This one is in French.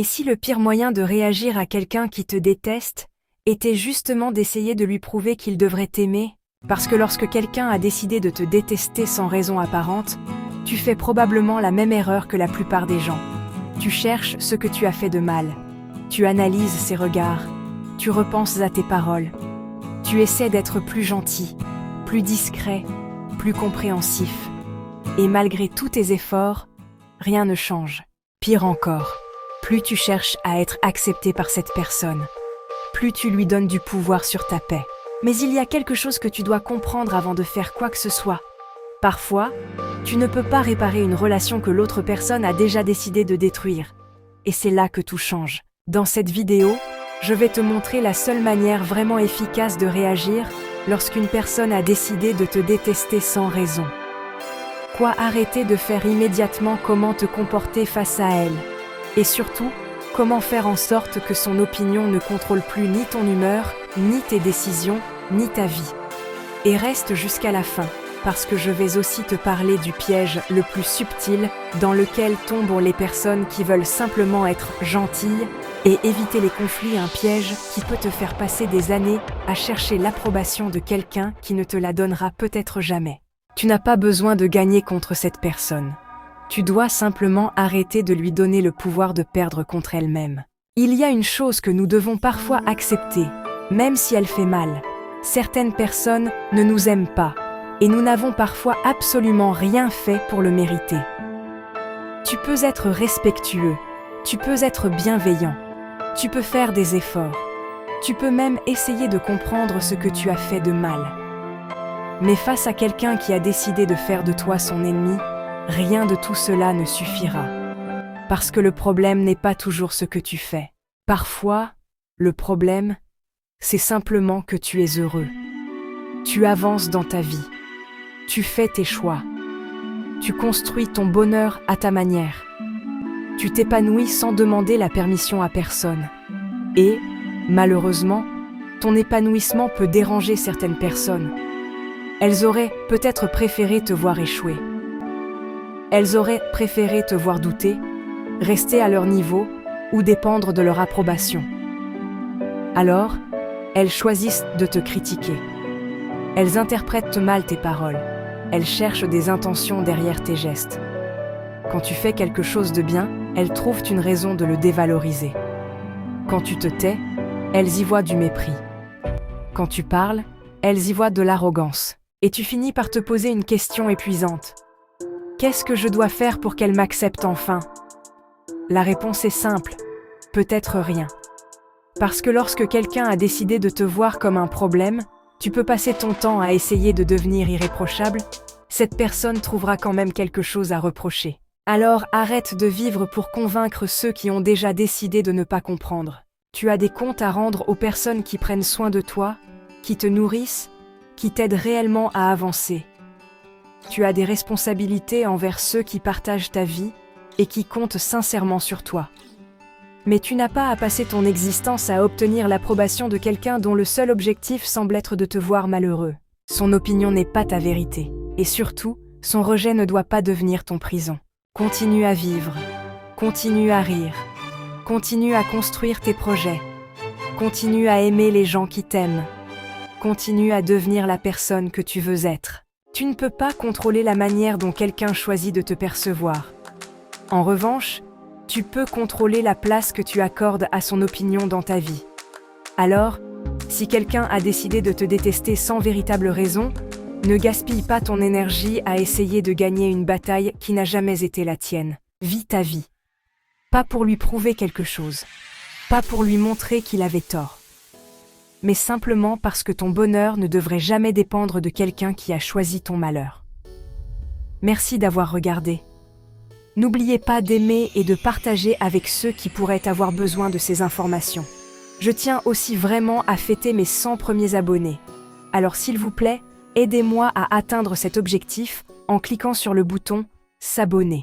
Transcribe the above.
Et si le pire moyen de réagir à quelqu'un qui te déteste était justement d'essayer de lui prouver qu'il devrait t'aimer? Parce que lorsque quelqu'un a décidé de te détester sans raison apparente, tu fais probablement la même erreur que la plupart des gens. Tu cherches ce que tu as fait de mal. Tu analyses ses regards. Tu repenses à tes paroles. Tu essaies d'être plus gentil, plus discret, plus compréhensif. Et malgré tous tes efforts, rien ne change. Pire encore, plus tu cherches à être accepté par cette personne, plus tu lui donnes du pouvoir sur ta paix. Mais il y a quelque chose que tu dois comprendre avant de faire quoi que ce soit. Parfois, tu ne peux pas réparer une relation que l'autre personne a déjà décidé de détruire. Et c'est là que tout change. Dans cette vidéo, je vais te montrer la seule manière vraiment efficace de réagir lorsqu'une personne a décidé de te détester sans raison. Quoi arrêter de faire immédiatement, comment te comporter face à elle. Et surtout, comment faire en sorte que son opinion ne contrôle plus ni ton humeur, ni tes décisions, ni ta vie. Et reste jusqu'à la fin, parce que je vais aussi te parler du piège le plus subtil dans lequel tombent les personnes qui veulent simplement être gentilles et éviter les conflits, un piège qui peut te faire passer des années à chercher l'approbation de quelqu'un qui ne te la donnera peut-être jamais. Tu n'as pas besoin de gagner contre cette personne. Tu dois simplement arrêter de lui donner le pouvoir de perdre contre elle-même. Il y a une chose que nous devons parfois accepter, même si elle fait mal. Certaines personnes ne nous aiment pas, et nous n'avons parfois absolument rien fait pour le mériter. Tu peux être respectueux, tu peux être bienveillant, tu peux faire des efforts, tu peux même essayer de comprendre ce que tu as fait de mal. Mais face à quelqu'un qui a décidé de faire de toi son ennemi, rien de tout cela ne suffira. Parce que le problème n'est pas toujours ce que tu fais. Parfois, le problème, c'est simplement que tu es heureux. Tu avances dans ta vie. Tu fais tes choix. Tu construis ton bonheur à ta manière. Tu t'épanouis sans demander la permission à personne. Et, malheureusement, ton épanouissement peut déranger certaines personnes. Elles auraient peut-être préféré te voir échouer. Elles auraient préféré te voir douter, rester à leur niveau ou dépendre de leur approbation. Alors, elles choisissent de te critiquer. Elles interprètent mal tes paroles. Elles cherchent des intentions derrière tes gestes. Quand tu fais quelque chose de bien, elles trouvent une raison de le dévaloriser. Quand tu te tais, elles y voient du mépris. Quand tu parles, elles y voient de l'arrogance. Et tu finis par te poser une question épuisante. Qu'est-ce que je dois faire pour qu'elle m'accepte enfin? La réponse est simple, peut-être rien. Parce que lorsque quelqu'un a décidé de te voir comme un problème, tu peux passer ton temps à essayer de devenir irréprochable, cette personne trouvera quand même quelque chose à reprocher. Alors arrête de vivre pour convaincre ceux qui ont déjà décidé de ne pas comprendre. Tu as des comptes à rendre aux personnes qui prennent soin de toi, qui te nourrissent, qui t'aident réellement à avancer. Tu as des responsabilités envers ceux qui partagent ta vie et qui comptent sincèrement sur toi. Mais tu n'as pas à passer ton existence à obtenir l'approbation de quelqu'un dont le seul objectif semble être de te voir malheureux. Son opinion n'est pas ta vérité. Et surtout, son rejet ne doit pas devenir ton prison. Continue à vivre. Continue à rire. Continue à construire tes projets. Continue à aimer les gens qui t'aiment. Continue à devenir la personne que tu veux être. Tu ne peux pas contrôler la manière dont quelqu'un choisit de te percevoir. En revanche, tu peux contrôler la place que tu accordes à son opinion dans ta vie. Alors, si quelqu'un a décidé de te détester sans véritable raison, ne gaspille pas ton énergie à essayer de gagner une bataille qui n'a jamais été la tienne. Vis ta vie. Pas pour lui prouver quelque chose. Pas pour lui montrer qu'il avait tort. Mais simplement parce que ton bonheur ne devrait jamais dépendre de quelqu'un qui a choisi ton malheur. Merci d'avoir regardé. N'oubliez pas d'aimer et de partager avec ceux qui pourraient avoir besoin de ces informations. Je tiens aussi vraiment à fêter mes 100 premiers abonnés. Alors s'il vous plaît, aidez-moi à atteindre cet objectif en cliquant sur le bouton « S'abonner ».